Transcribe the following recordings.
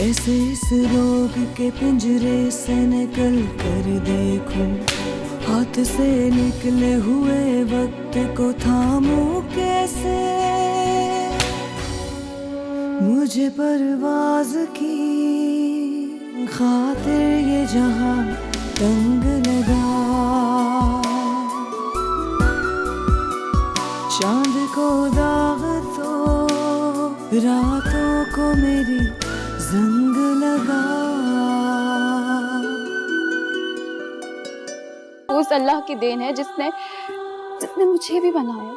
कैसे इस रोग के पिंजरे से निकल कर देखूं, हाथ से निकले हुए वक्त को थामूं कैसे। मुझे परवाज की खातिर ये जहां तंग लगा, चांद को दाग तो रातों को मेरी जंग लगा। उस अल्लाह की देन है जिसने मुझे भी बनाया,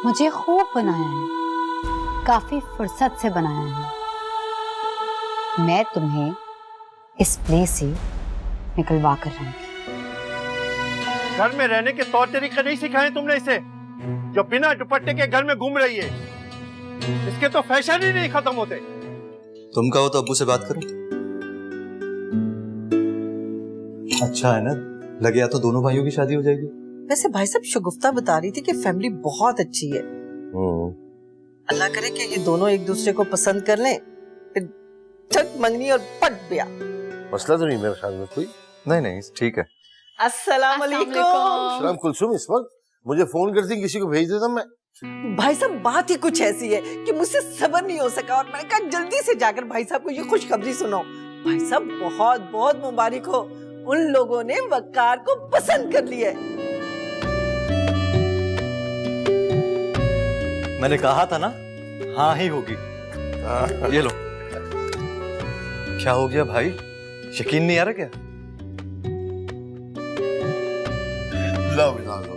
मुझे खूब बनाया है, काफी फुर्सत से बनाया है। मैं तुम्हें इस प्लेस से निकलवा कर रहूंगी। घर में रहने के तौर तरीके नहीं सिखाए तुमने इसे, जो बिना दुपट्टे के घर में घूम रही है। इसके तो फैशन ही नहीं खत्म होते। तुम कहो तो अब्बू से बात करो। अच्छा है ना, लगे या तो दोनों भाइयों की शादी हो जाएगी। वैसे भाई साहब शगुफ्ता बता रही थी कि फैमिली बहुत अच्छी है। अल्लाह करे कि ये दोनों एक दूसरे को पसंद कर लें, फिर छठ मंगनी और पट ब्याह। मसला तो नहीं मेरे ख्याल में कोई। नहीं ठीक है। अस्सलाम वालेकुम। सलाम कुलसुम, इस वक्त मुझे फोन करती किसी को भेज देता मैं। भाई साहब बात ही कुछ ऐसी है कि मुझसे सब्र नहीं हो सका और मैंने कहा जल्दी से जाकर भाई साहब को ये खुशखबरी सुनाओ। भाई साहब बहुत बहुत मुबारक हो, उन लोगों ने वकार को पसंद कर लिया है। मैंने कहा था ना, हाँ ही होगी। ये लो। क्या हो गया भाई, यकीन नहीं आ रहा क्या? लो लो लो।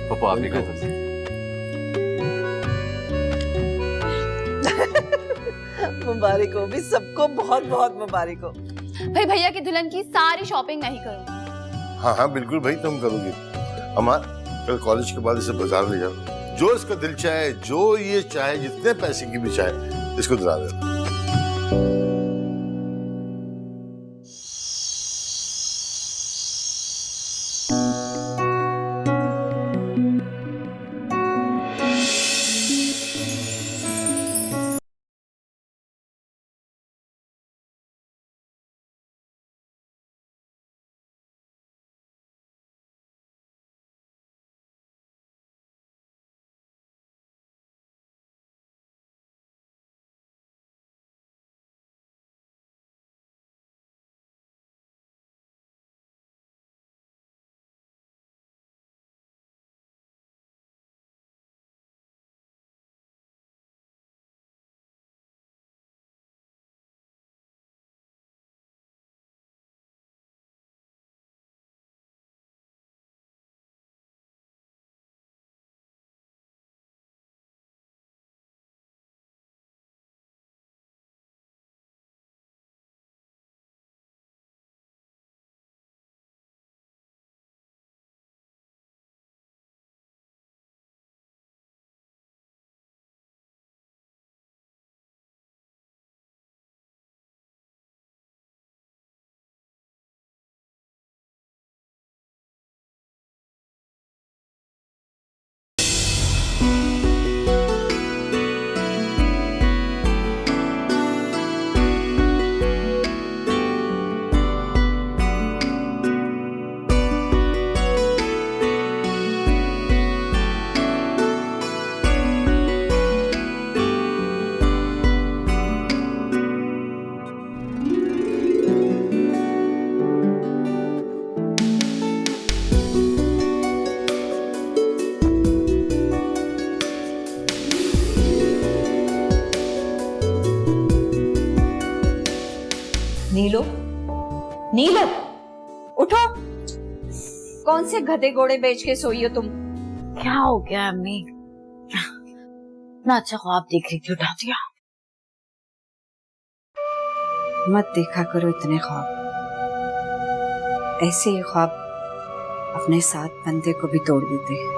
पापा आप ही कहते मुबारक हो भी सबको, बहुत बहुत मुबारक हो। भाई भैया की दुल्हन की सारी शॉपिंग मैं ही करूंगी। हाँ हाँ बिल्कुल भाई, तुम करोगे। अम्मा कल कॉलेज के बाद इसे बाजार ले जाओ, जो इसका दिल चाहे, जो ये चाहे, जितने पैसे की भी चाहे, इसको दिला दे। नीलो, नीलो उठो। कौन से गधे घोड़े बेच के सोई हो तुम? क्या हो गया अम्मी? ना अच्छा ख्वाब देख रही थी, उठा दिया। मत देखा करो इतने ख्वाब, ऐसे ही ख्वाब अपने साथ बंदे को भी तोड़ देते हैं।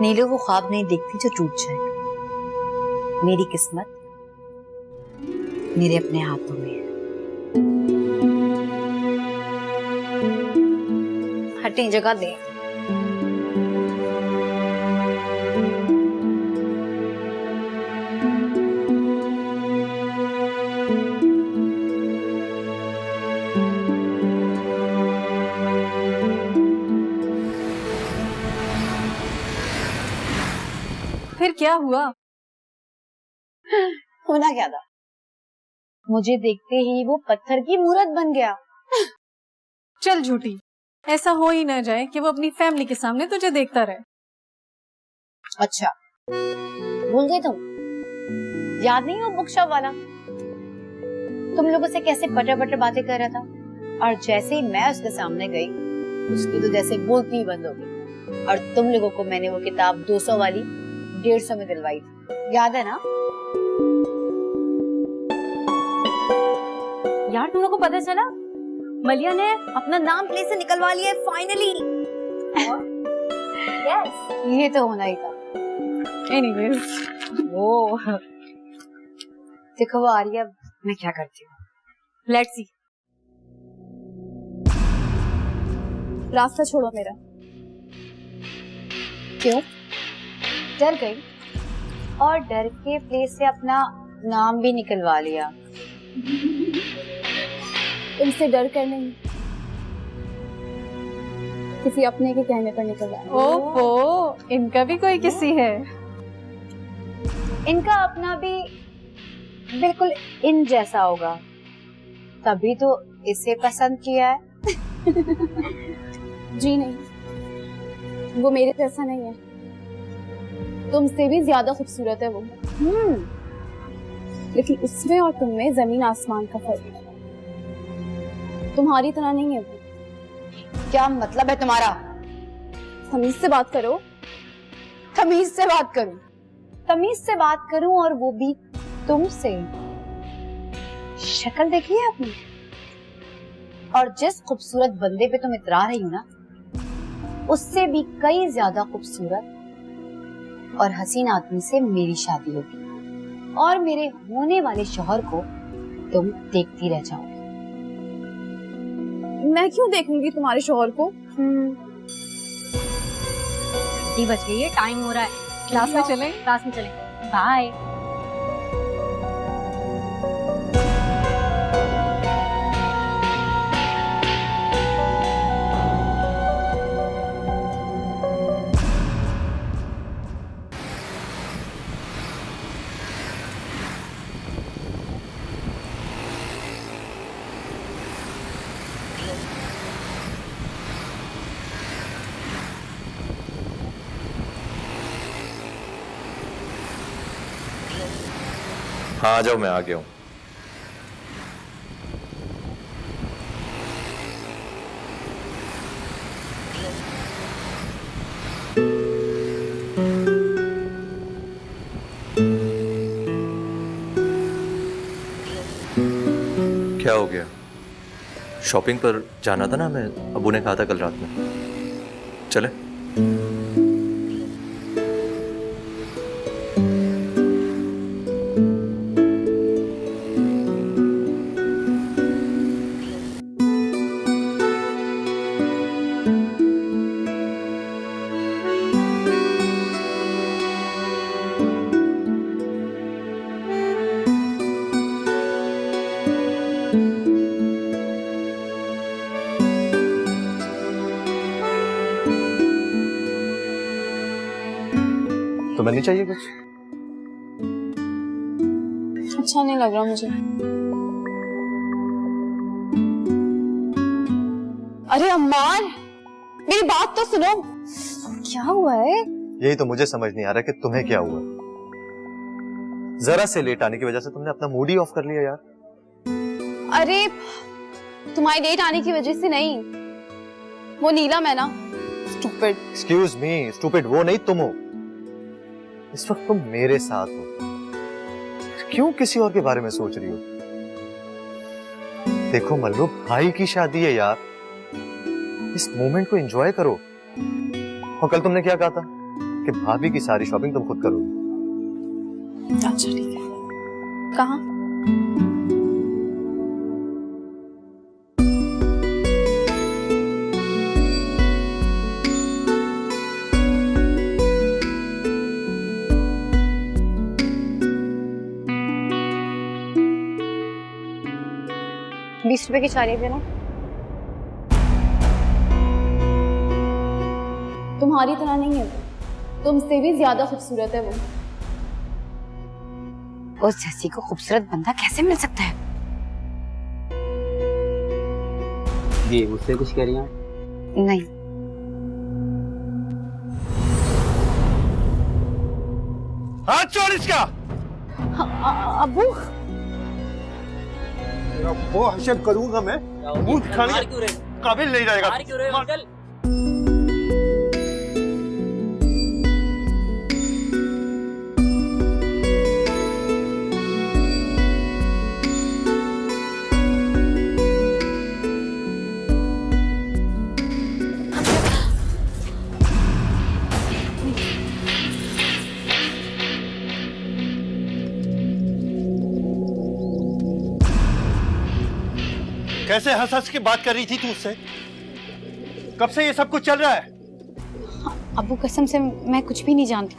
नीलो वो ख्वाब नहीं देखती जो टूट जाए। मेरी किस्मत मेरे अपने हाथों में है। हटी जगह दे। क्या हुआ? होना क्या था, मुझे देखते ही वो पत्थर की मूरत बन गया। चल झूठी, ऐसा हो ही ना जाए कि वो अपनी फैमिली के सामने तुझे देखता रहे। अच्छा, भूल गए तुम? याद नहीं हो बुक शॉप वाला? तुम लोगों से कैसे पटर पटर बातें कर रहा था, और जैसे ही मैं उसके सामने गई उसकी तो जैसे बोलती ही बंद हो गई। और तुम लोगों को मैंने वो किताब 200 वाली 150 में दिलवाई थी, याद है ना? यार तुम लोग को पता चला मलिया ने अपना नाम प्ले से निकलवा लिया है फाइनली। यस, ये तो होना ही था। एनीवेज, वो देखो वो आ रही है, अब मैं क्या करती हूँ। Let's see. रास्ता छोड़ो मेरा। क्यों? डर गई, और डर के प्लेस से अपना नाम भी निकलवा लिया। तुमसे डर कर नहीं, किसी अपने के कहने पर निकल आया। ओहो, इनका भी कोई किसी है। इनका अपना भी बिल्कुल इन जैसा होगा, तभी तो इसे पसंद किया है। जी नहीं, वो मेरे जैसा नहीं है, तुमसे भी ज्यादा खूबसूरत है वो। लेकिन उसमें और तुम में जमीन आसमान का फर्क है। तुम्हारी तरह नहीं है वो। क्या मतलब है तुम्हारा? तमीज से बात करो। तमीज से बात करूं? तमीज से बात करूं, और वो भी तुमसे? शक्ल देखी है आपने? और जिस खूबसूरत बंदे पे तुम इतरा रही हो ना, उससे भी कई ज्यादा खूबसूरत और हसीन आदमी से मेरी शादी होगी, और मेरे होने वाले शौहर को तुम देखती रह जाओगी। मैं क्यों देखूंगी तुम्हारे शौहर को? बच गई है, टाइम हो रहा है। क्लास में चलें? क्लास में चलें। बाय। हाँ आ जाओ, मैं आ गया हूँ। क्या हो गया? शॉपिंग पर जाना था ना, मैं अबू ने कहा था कल रात में। चले? तुम्हें नहीं चाहिए कुछ? अच्छा नहीं लग रहा मुझे। अरे अम्मार, मेरी बात तो सुनो। क्या हुआ है? यही तो मुझे समझ नहीं आ रहा कि तुम्हें क्या हुआ। जरा से लेट आने की वजह से तुमने अपना मूड ही ऑफ कर लिया यार। अरे तुम्हारी लेट आने की वजह से नहीं, वो नीलम है ना, स्टूपिड। एक्सक्यूज मी, स्टूपिड वो नहीं तुम हो। इस वक्त तुम मेरे साथ हो, क्यों किसी और के बारे में सोच रही हो? देखो मल्लू, भाई की शादी है यार, इस मोमेंट को एंजॉय करो। और कल तुमने क्या कहा था कि भाभी की सारी शॉपिंग तुम खुद करोगी। अच्छा ठीक है, कहाँ? ₹20 की चाली देना। तुम्हारी तरह नहीं है वो, तुमसे भी ज्यादा खूबसूरत है वो। उस जैसी को खूबसूरत बंदा कैसे मिल सकता है? जी मुझसे कुछ कह रही हैं? नहीं। हाथ छोड़ इसका। अबू वो हशर करूंगा मैं, मुंह दिखाने के काबिल नहीं रहेगा। कैसे हंस हंस के बात कर रही थी तू उससे? कब से ये सब कुछ चल रहा है? अबू कसम से मैं कुछ भी नहीं जानती।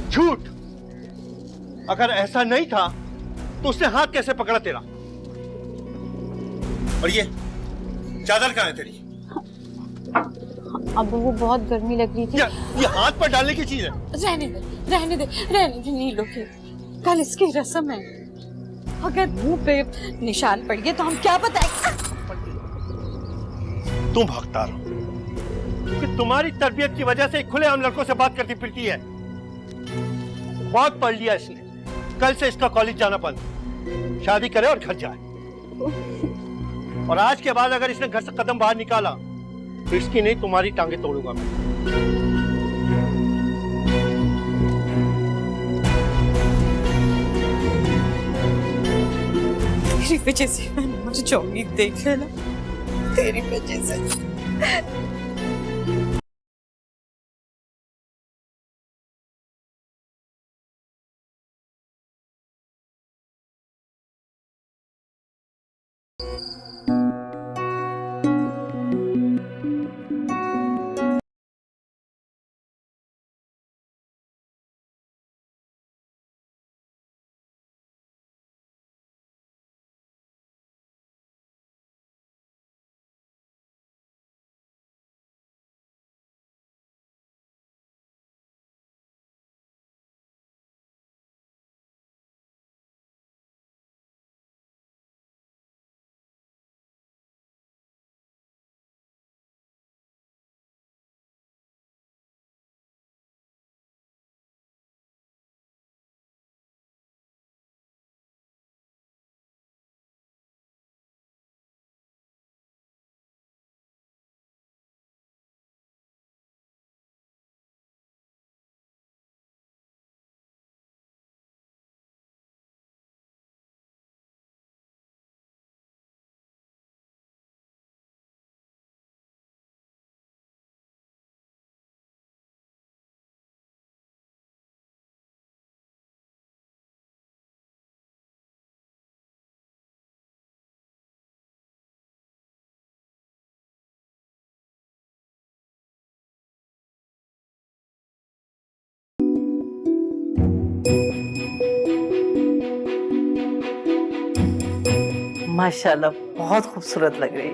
झूठ। अगर ऐसा नहीं था तो उसने हाथ कैसे पकड़ा तेरा? और ये चादर कहाँ है तेरी? अबू वो बहुत गर्मी लग रही थी। ये हाथ पर डालने की चीज है। रहने दे नीलो के। कल इसकी रस्म है, अगर मुंह पे निशान पड़ गए तो हम क्या बताएं? तुम हकदार हो कि तुम्हारी तरबियत की वजह से खुलेआम लड़कों से बात करती फिरती है। बहुत पढ़ लिया इसने, कल से इसका कॉलेज जाना बंद, शादी करे और घर जाए। और आज के बाद अगर इसने घर से कदम बाहर निकाला तो इसकी नहीं तुम्हारी टांगे तोड़ूंगा मैं। तेरी वजह से मैं मर जाऊंगी, देख लेना, तेरी वजह से। माशाल्लाह बहुत खूबसूरत लग रही है।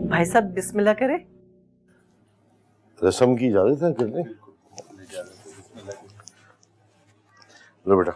भाई साहब बिस्मिल्लाह करें। रस्म की इजाजत है करने? लो बेटा।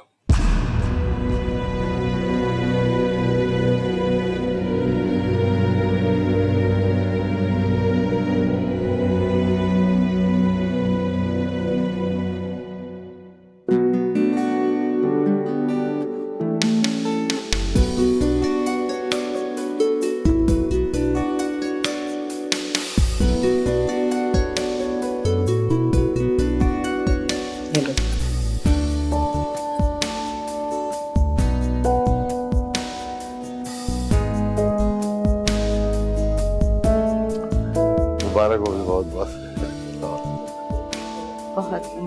मुबारक हो, बहुत बहुत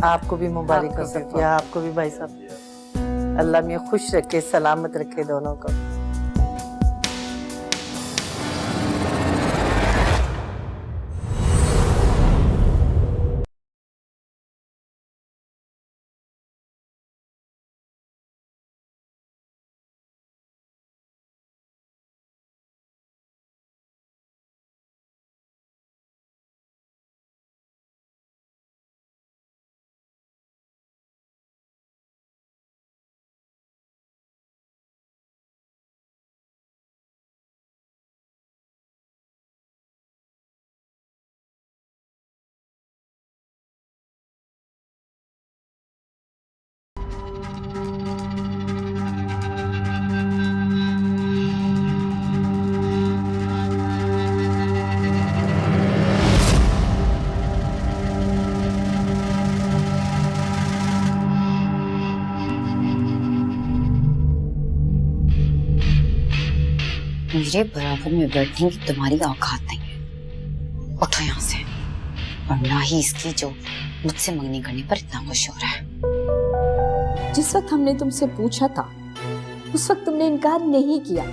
आपको भी मुबारक हो सकिया, आपको भी भाई साहब। अल्लाह में खुश रखे, सलामत रखे दोनों को। मेरे बराबर में बैठने की तुम्हारी औकात नहीं है। उठो यहाँ से, और ना ही इसकी जो मुझसे मंगनी करने पर इतना खुश हो रहा है। जिस वक्त हमने तुमसे पूछा था उस वक्त तुमने इनकार नहीं किया।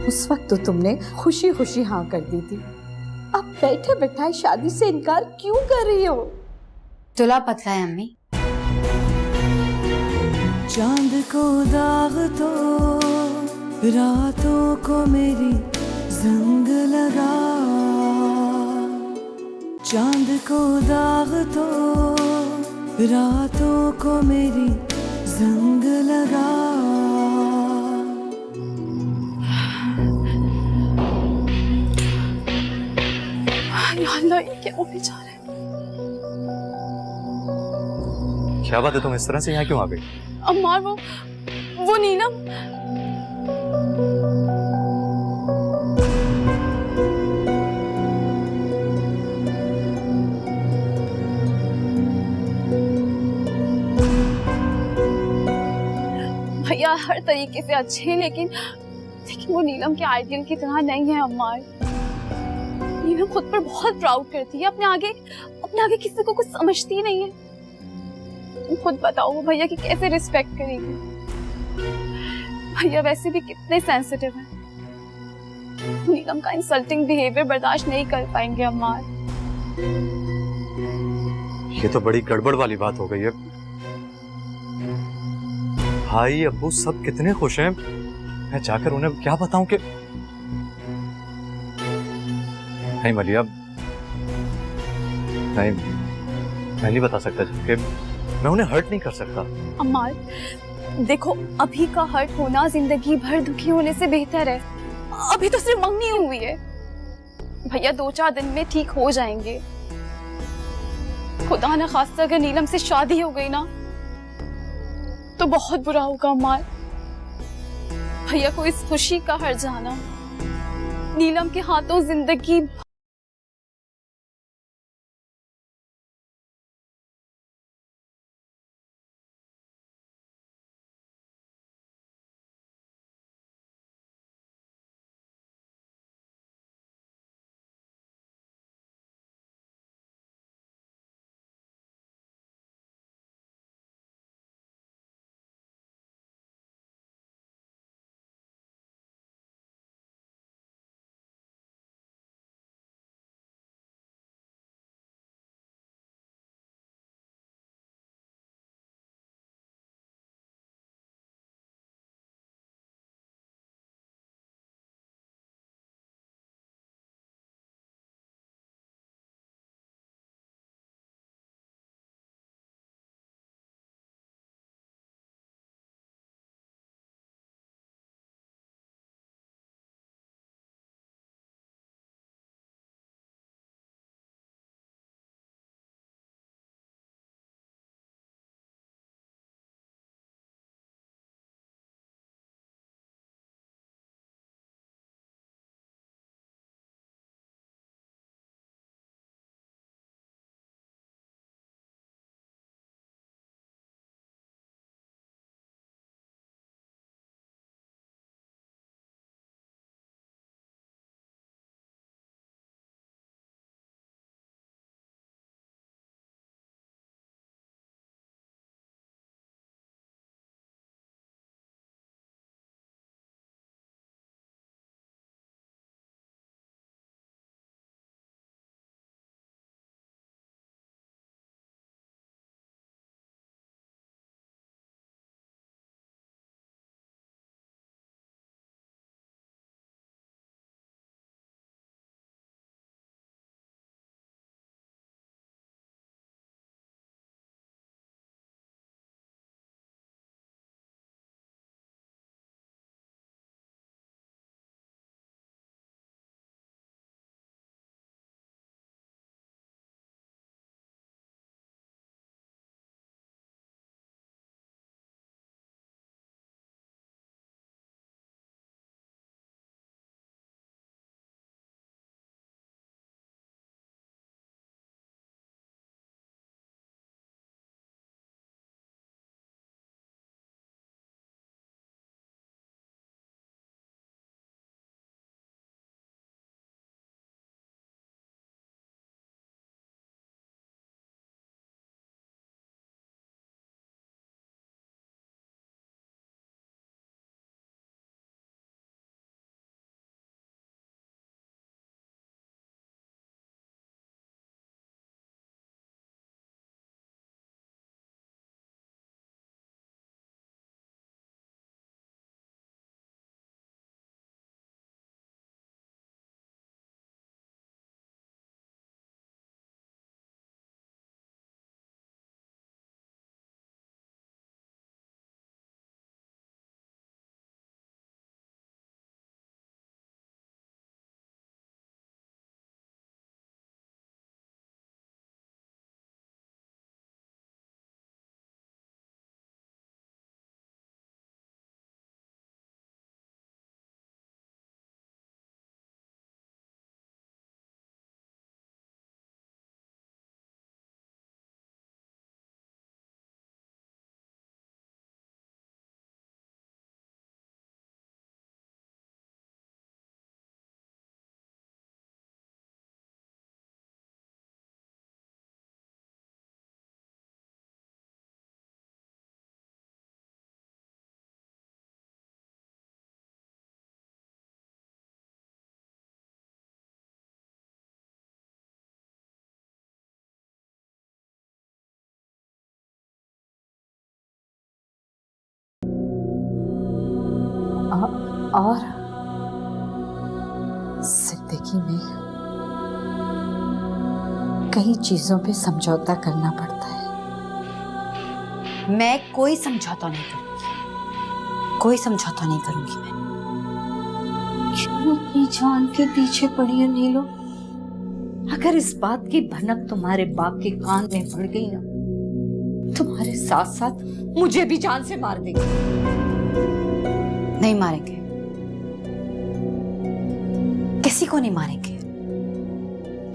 उस वक्त तो तुमने खुशी खुशी हाँ कर दी थी। अब बैठे बैठाए शादी से इनकार क्यों कर रही हो? तुला पतला है अम्मी। चांद को दाग तो रातों को मेरी जंग लगा, चांद को दाग तो रातों को मेरी जंग लगा। या अल्लाह, ये क्या होने जा रहा है? क्या बात है, तुम इस तरह से यहाँ क्यों आ गई? अम्मार, वो नीलम। भैया हर तरीके से अच्छे हैं, लेकिन वो नीलम के आइडियल की तरह नहीं है अम्मार। नीलम खुद पर बहुत प्राउड करती है, अपने आगे किसी को कुछ समझती ही नहीं है। तुम खुद बताओ वो भैया की कैसे रिस्पेक्ट करेगी? भैया वैसे भी कितने सेंसिटिव हैं। नीलम का इंसल्टिंग बिहेवियर बर्दाश्त नहीं कर पाएंगे अम्मार। ये तो बड़ी गड़बड़ वाली बात हो गई है। भाई अब्बू सब कितने खुश हैं, मैं जाकर उन्हें क्या बताऊं कि नहीं मलिया, नहीं मैं नहीं बता सकता कि मैं उन्हें हर्ट नहीं कर सकता। अम्मार देखो, अभी का हर्ट होना जिंदगी भर दुखी होने से बेहतर है। अभी तो सिर्फ मंगनी हुई है। भैया 2-4 दिन में ठीक हो जाएंगे। खुदा न खास्ता अगर नीलम से शादी हो गई ना तो बहुत बुरा होगा अम्मार। भैया को इस खुशी का हर जाना, नीलम के हाथों जिंदगी और जिंदगी में कई चीजों पे समझौता करना पड़ता है। मैं कोई समझौता नहीं करूंगी, कोई समझौता नहीं करूंगी मैं। क्यों अपनी जान के पीछे पड़ी है नीलो? अगर इस बात की भनक तुम्हारे बाप के कान में पड़ गई ना, तुम्हारे साथ साथ मुझे भी जान से मार देगी। नहीं मारेंगे, किसी को नहीं मारेंगे।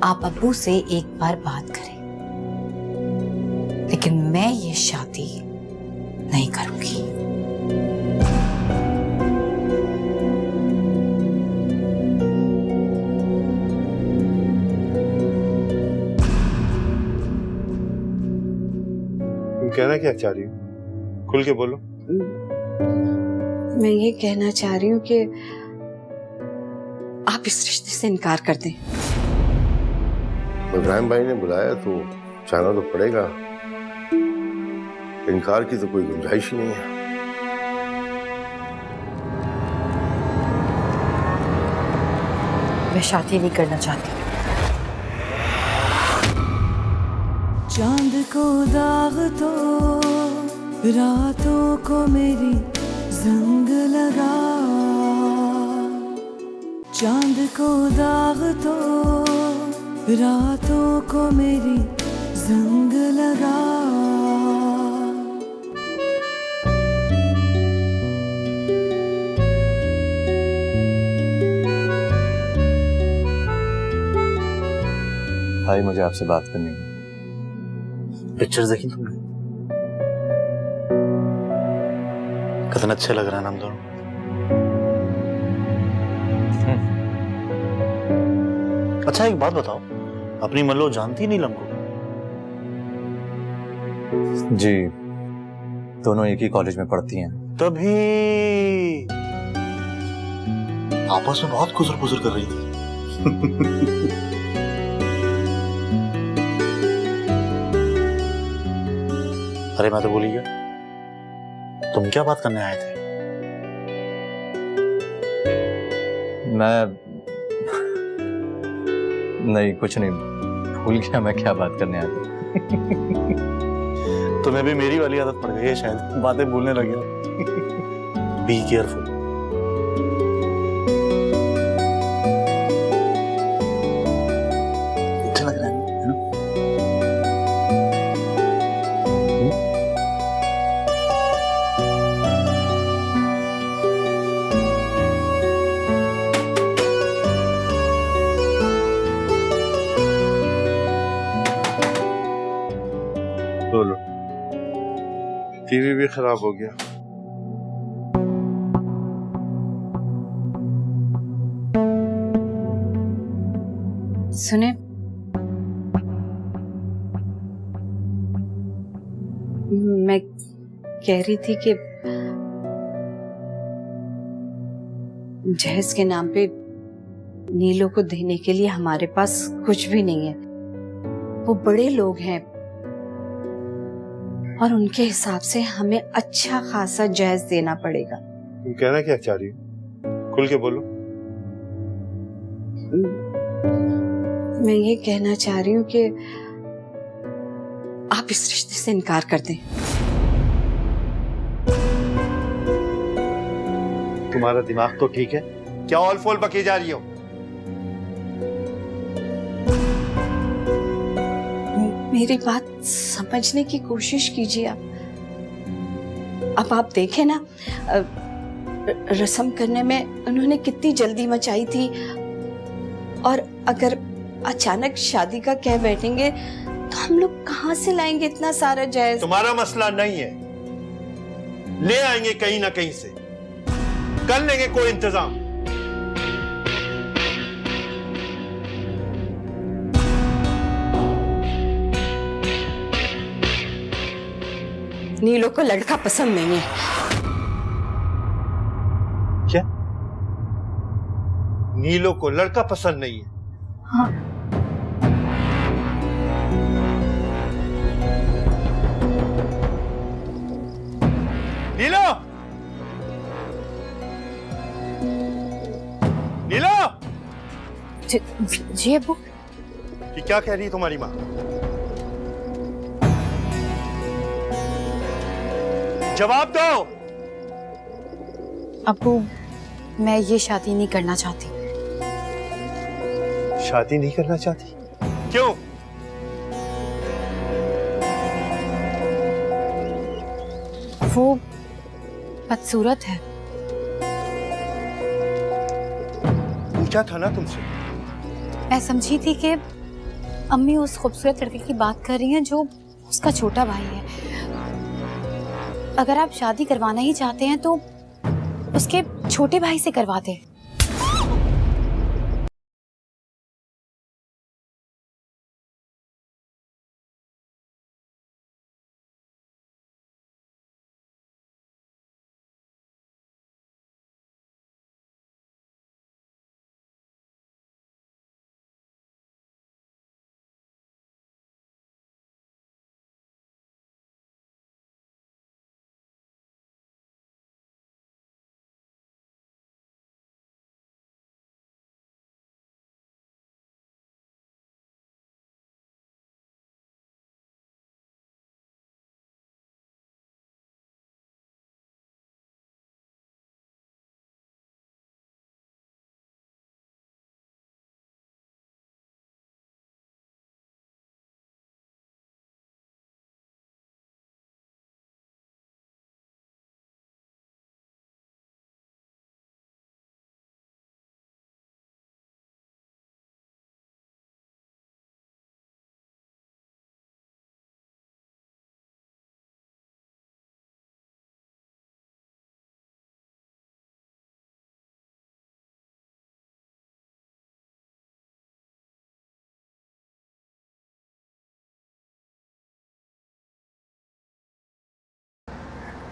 आप अब्बू से एक बार बात करें, लेकिन मैं ये शादी नहीं करूंगी। तुम कहना क्या चाह रही हो? खुल के बोलो। मैं ये कहना चाह रही हूँ कि आप इस रिश्ते से इनकार कर दें। इब्राहिम भाई ने बुलाया तो जाना तो पड़ेगा। इनकार की तो कोई गुंजाइश ही नहीं है। मैं शादी नहीं करना चाहती। चांद को दाग तो रातों को मेरी जंग लगा, चांद को दाग तो रातों को मेरी जंग लगा। भाई मुझे आपसे बात करनी है। पिक्चर्स देखी तुमने? कितना अच्छे लग रहा है ना हम दोनों। अच्छा एक बात बताओ, अपनी मल्लो जानती नीलम को? जी, दोनों एक ही कॉलेज में पढ़ती हैं। तभी आपस में बहुत गुजर गुजर कर रही थी। अरे मैं तो भूल गया, तुम क्या बात करने आए थे? मैं नहीं, कुछ नहीं, भूल गया मैं क्या बात करने आया था। तुम्हें भी मेरी वाली आदत पड़ गई है शायद, बातें भूलने लगे हो। Be careful. अच्छा लग रहा है ना? बोलो। टीवी भी खराब हो गया। सुने, मैं कह रही थी कि जहेज के नाम पे नीलो को देने के लिए हमारे पास कुछ भी नहीं है। वो बड़े लोग हैं और उनके हिसाब से हमें अच्छा खासा जहेज देना पड़ेगा। तुम कहना क्या चाह रही हो? खुल के बोलो। मैं ये कहना चाह रही हूँ कि आप इस रिश्ते से इनकार कर दें। तुम्हारा दिमाग तो ठीक है? क्या ऑल फोल बकी जा रही हो? मेरी बात समझने की कोशिश कीजिए आप। अब आप देखें ना, रस्म करने में उन्होंने कितनी जल्दी मचाई थी, और अगर अचानक शादी का कह बैठेंगे तो हम लोग कहाँ से लाएंगे इतना सारा जहेज? तुम्हारा मसला नहीं है, ले आएंगे कहीं ना कहीं से, कर लेंगे कोई इंतजाम। नीलो को लड़का पसंद नहीं है। क्या? नीलो को लड़का पसंद नहीं है? हाँ। नीलो! जी अब्बू। कि क्या कह रही है तुम्हारी माँ? जवाब दो। अब्बू, मैं ये शादी नहीं करना चाहती। शादी नहीं करना चाहती? क्यों? वो बदसूरत है। पूछा था ना तुमसे। मैं समझी थी कि अम्मी उस खूबसूरत लड़के की बात कर रही हैं जो उसका छोटा भाई है। अगर आप शादी करवाना ही चाहते हैं तो उसके छोटे भाई से करवा दे।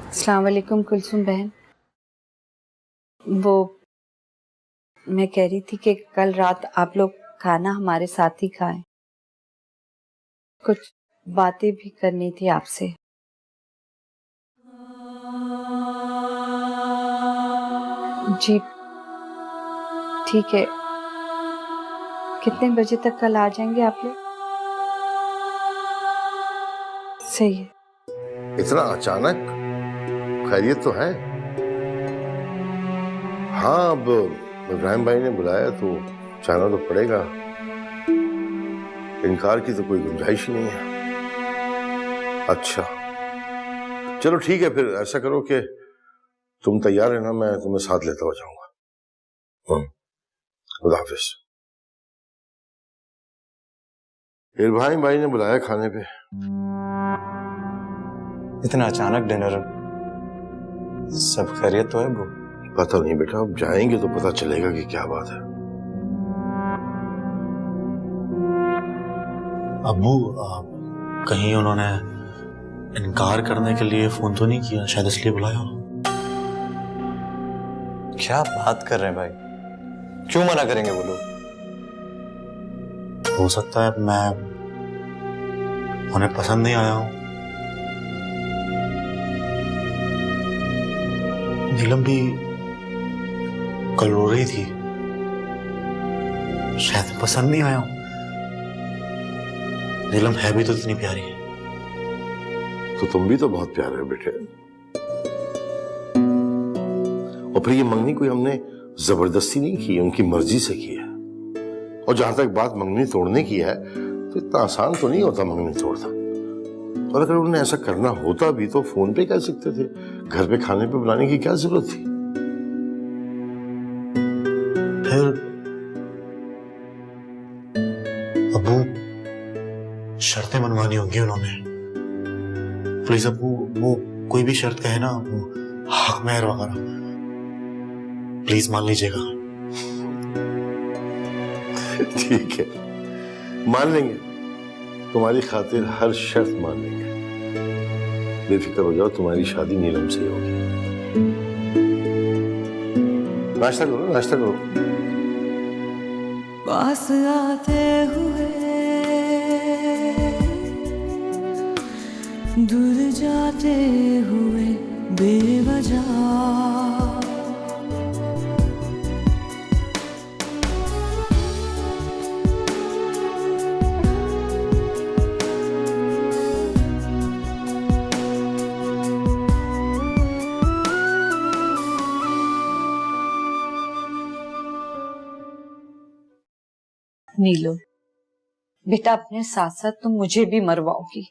अस्सलाम वालेकुम कुलसुम बहन। वो मैं कह रही थी कि कल रात आप लोग खाना हमारे साथ ही खाएं। कुछ बातें भी करनी थी आपसे। जी ठीक है। कितने बजे तक कल आ जाएंगे आप लोग? सही है। इतना अचानक? खैरियत तो है। हाँ, अब इब्राहिम भाई ने बुलाया तो जाना तो पड़ेगा। इनकार की तो कोई गुंजाइश ही नहीं है। अच्छा चलो ठीक है, फिर ऐसा करो कि तुम तैयार है ना, मैं तुम्हें साथ लेता हुआ जाऊंगा। खुदा हाफिज। इब्राहिम भाई ने बुलाया खाने पे। इतना अचानक डिनर? सब खैरियत तो है वो? पता नहीं बेटा, अब जाएंगे तो पता चलेगा कि क्या बात है। अब्बू, कहीं उन्होंने इनकार करने के लिए फोन तो नहीं किया? शायद इसलिए बुलाया हो। क्या बात कर रहे हैं भाई? क्यों मना करेंगे वो लोग? हो सकता है मैं उन्हें पसंद नहीं आया हूं। नीलम भी कल रो रही थी, शायद पसंद नहीं आया हूं। नीलम है भी तो इतनी प्यारी है। तो तुम भी तो बहुत प्यारे हो बेटे। और फिर ये मंगनी कोई हमने जबरदस्ती नहीं की, उनकी मर्जी से की है। और जहां तक बात मंगनी तोड़ने की है, तो इतना आसान तो नहीं होता मंगनी तोड़ना। और अगर उन्हें ऐसा करना होता भी तो फोन पे कह सकते थे, घर पे खाने पे बुलाने की क्या जरूरत थी? फिर अबू, शर्तें मनवानी होंगी उन्होंने। प्लीज अबू, वो कोई भी शर्त कहे ना, वो हक मेहर वगैरह, प्लीज मान लीजिएगा। ठीक है, मान लेंगे। तुम्हारी खातिर हर शर्त मान लेंगे। बेफिक्र हो जाओ, तुम्हारी शादी नीलम से होगी। नाश्ता करो, नाश्ता करो। पास आते हुए दूर जाते हुए बेवजह, नीलू बेटा, अपने साथ साथ तुम मुझे भी मरवाओगी।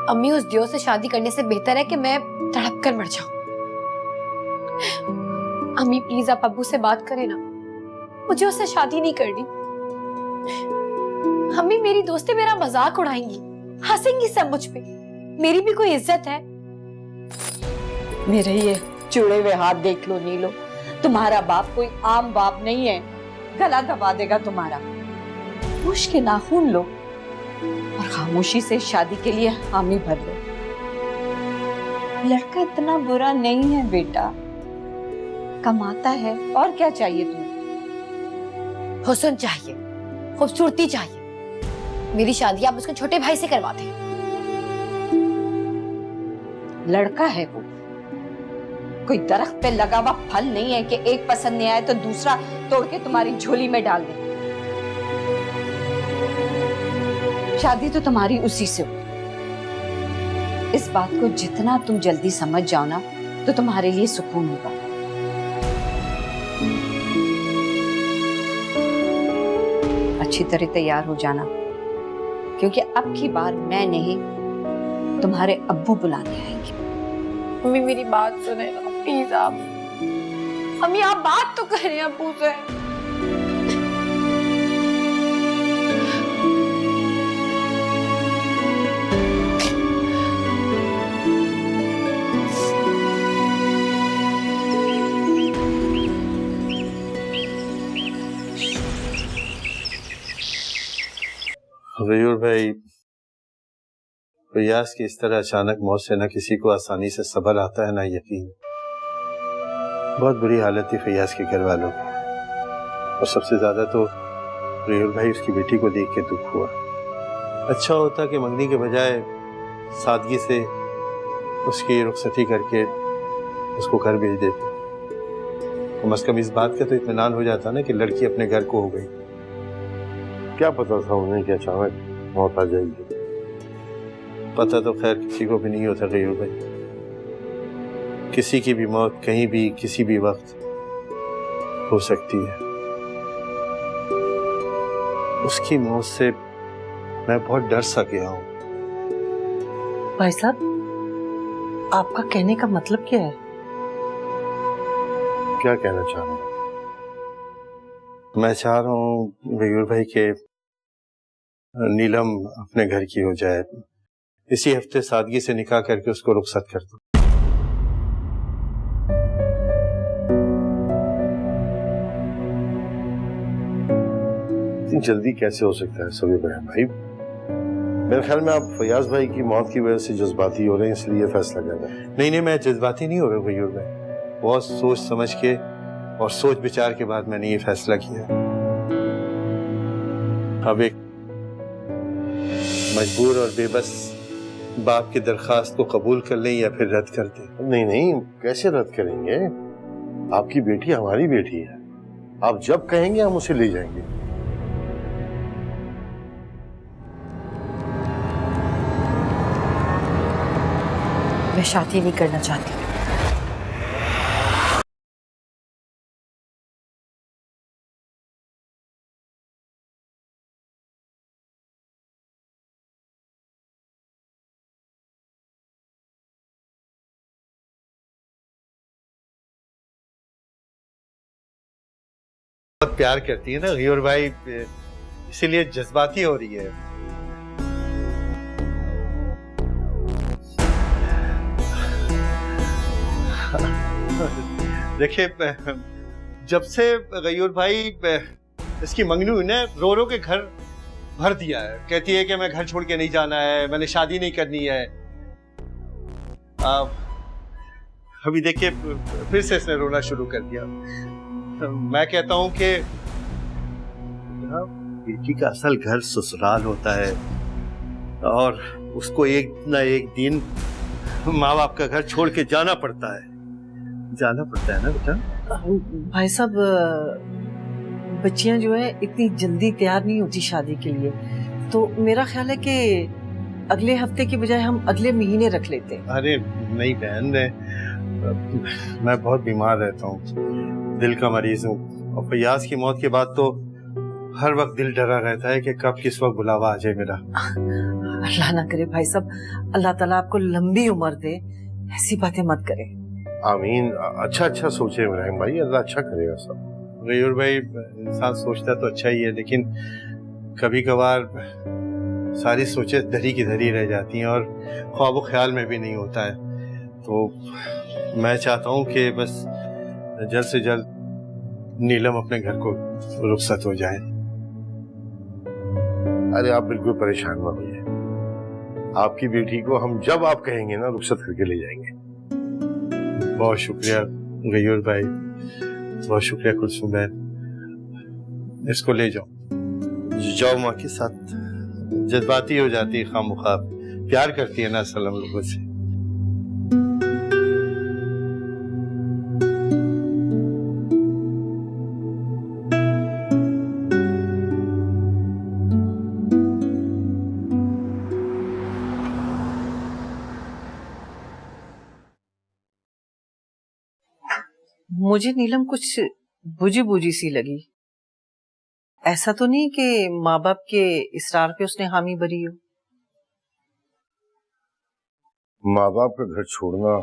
अम्मी, उस दियो से शादी करने से बेहतर है कि मैं तड़प कर मर जाऊं। अम्मी प्लीज आप अब्बू से बात करें ना, मुझे उससे शादी नहीं करनी। अम्मी, मेरी दोस्तें मेरा मजाक उड़ाएंगी, हंसेंगी सब मुझ पे। मेरी भी कोई इज्जत है? मेरे ये जुड़े हुए हाथ देख लो नीलो, तुम्हारा बाप कोई आम बाप नहीं है, गला दबा देगा तुम्हारा। मुश्किल नाखून लो और खामोशी से शादी के लिए हामी भर लो। लड़का इतना बुरा नहीं है बेटा, कमाता है, और क्या चाहिए तुम्हें? हुस्न चाहिए, खूबसूरती चाहिए। मेरी शादी आप उसके छोटे भाई से करवा दें। लड़का है वो, कोई दरख्त पे लगा हुआ फल नहीं है कि एक पसंद नहीं आए तो दूसरा तोड़ के तुम्हारी झोली में डाल दे। शादी तो तुम्हारी उसी से हो। इस बात को जितना तुम जल्दी समझ जाओ ना, तो तुम्हारे लिए सुकून होगा। अच्छी तरह तैयार हो जाना, क्योंकि अब की बार मैं नहीं, तुम्हारे अब्बू बुलाने आएंगे। मम्मी मेरी बात सुने ना प्लीज आप। मम्मी आप बात तो करें अब्बू से। गयूर भाई, फयाज की इस तरह अचानक मौत से न किसी को आसानी से सब्र आता है ना यकीन। बहुत बुरी हालत थी फयाज के घर वालों की, और सबसे ज्यादा तो गयूर भाई उसकी बेटी को देख के दुख हुआ। अच्छा होता कि मंगनी के बजाय सादगी से उसकी रुखसती करके उसको घर भेज देते, कम से कम इस बात का तो इत्मीनान हो जाता ना कि लड़की अपने घर को हो गई। क्या पता था उन्हें कि अचानक मौत आ जाएगी। पता तो खैर किसी को भी नहीं होता गयूर भाई, किसी की भी मौत कहीं भी किसी भी वक्त हो सकती है। उसकी मौत से मैं बहुत डर सा गया हूं। भाई साहब, आपका कहने का मतलब क्या है? क्या कहना चाह रहे हैं? मैं चाह रहा हूँ गयूर भाई के नीलम अपने घर की हो जाए, इसी हफ्ते सादगी से निकाह करके उसको रुखसत कर दो। इतनी जल्दी कैसे हो सकता है सभी बहन भाई? मेरे ख्याल में आप फयाज भाई की मौत की वजह से जज्बाती हो रहे हैं, इसलिए फैसला कर रहे हैं। नहीं, मैं जज्बाती नहीं हो रहा गयूर भाई, बहुत सोच समझ के और सोच विचार के बाद मैंने ये फैसला किया। अब एक मजबूर और बेबस बाप की दरखास्त को कबूल कर लें या फिर रद्द कर दें? नहीं नहीं, कैसे रद्द करेंगे? आपकी बेटी हमारी बेटी है, आप जब कहेंगे हम उसे ले जाएंगे। मैं शादी नहीं करना चाहती। बहुत प्यार करती है ना गयूर भाई, इसीलिए जज्बाती हो रही है। देखिए, जब से गयूर भाई इसकी मंगनी हुई ना, रो रो के घर भर दिया है। कहती है कि मैं घर छोड़ के नहीं जाना है, मैंने शादी नहीं करनी है। अभी देखिए फिर से इसने रोना शुरू कर दिया। मैं कहता हूं कि बेटी का असल घर ससुराल होता है, और उसको एक ना एक दिन माँ बाप का घर छोड़ के जाना पड़ता है ना बेटा? भाई साहब, बच्चियां जो है इतनी जल्दी तैयार नहीं होती शादी के लिए, तो मेरा ख्याल है कि अगले हफ्ते की बजाय हम अगले महीने रख लेते हैं। अरे नहीं बहन, मैं बहुत बीमार रहता हूँ, दिल का मरीज हूँ, और फयाज की मौत के बाद तो हर वक्त दिल डरा रहता है कि कब किस वक्त बुलावा आ जाए मेरा। अल्लाह ना करे भाई साहब, अल्लाह ताला आपको लंबी उम्र दे, ऐसी बातें मत करे। आमीन। अच्छा सोचे इब्राहिम भाई, अल्लाह अच्छा करेगा सब। गयूर भाई, इंसान सोचता तो अच्छा ही है, लेकिन कभी कभार सारी सोचें धरी की धरी रह जाती हैं और ख्वाब ख्याल में भी नहीं होता है। तो मैं चाहता हूँ कि बस जल्द से जल्द नीलम अपने घर को रुखसत हो जाए। अरे आप बिल्कुल परेशान मत होइए, आपकी बेटी को हम जब आप कहेंगे ना रुखसत करके ले जाएंगे। बहुत शुक्रिया गयूर भाई, बहुत शुक्रिया कुलसुम बहन। इसको ले जाओ, जाओ माँ के साथ। जज्बाती हो जाती है, खामखा प्यार करती है ना असल हम लोगों से। मुझे नीलम कुछ बुझी बुझी सी लगी। ऐसा तो नहीं कि माँ बाप के इसरार पे उसने हामी भरी हो? माँ बाप का घर छोड़ना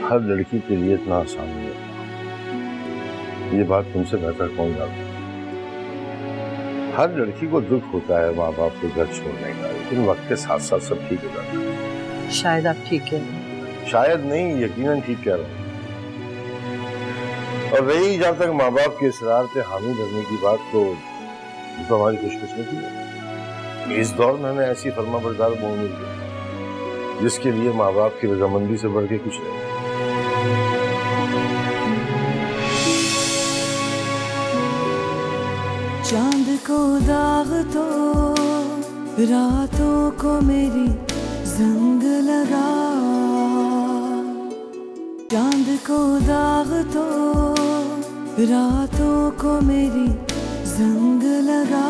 हर लड़की के लिए इतना आसान नहीं होता। ये बात तुमसे बेहतर कौन जानता। हर लड़की को दुख होता है माँ बाप के घर छोड़ने का, लेकिन वक्त के साथ साथ सब ठीक हो जाता है। शायद आप ठीक है। शायद नहीं, यकीनन ठीक कह रहा हूँ। और रही जहां तक माँ बाप के इसरार पे हामी भरने की बात, तो हमारी खुशकिस्मती है। इस दौर में हमें ऐसी फर्माबरदार बहू मिल गई जिसके लिए माँ बाप की रजामंदी से बढ़ के कुछ नहीं। चांद को दाग तो रातों को मेरी जंग लगा, चांद को दाग तो रातों को मेरी जंग लगा।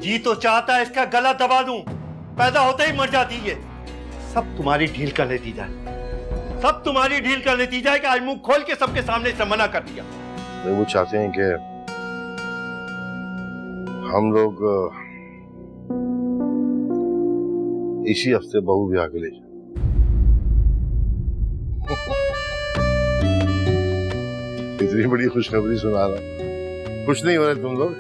जी तो चाहता है इसका गला दबा दूं, पैदा होते ही मर जाती है। सब तुम्हारी ढील का नतीजा है, सब तुम्हारी ढील का नतीजा है कि आज मुंह खोल के सबके सामने से मना कर दिया। वो चाहते हैं कि हम लोग इसी हफ्ते बहू ब्याह के ले जाए। इतनी बड़ी खुशखबरी सुना रहा, खुश नहीं हो रहे तुम लोग?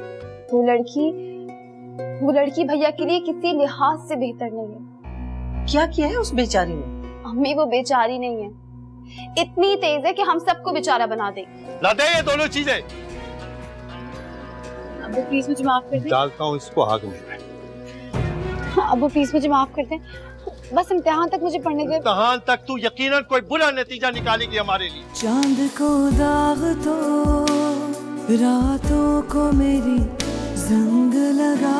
वो लड़की भैया के लिए किसी लिहाज से बेहतर नहीं है। क्या किया है उस बेचारी ने? अम्मी वो बेचारी नहीं है, इतनी तेज है कि हम सबको बेचारा बना देगी। ला दे ये दोनों चीजें। अबू प्लीज मुझे माफ कर दे। डालता हूँ इसको आग में। अबू प्लीज मुझे माफ कर दे, बस इम्तिहान तक मुझे पढ़ने दे। इम्तिहान तक तू यकीनन कोई बुरा नतीजा निकालेगी हमारे लिए। चांद को दाग तो रातों को मेरी जंग लगा,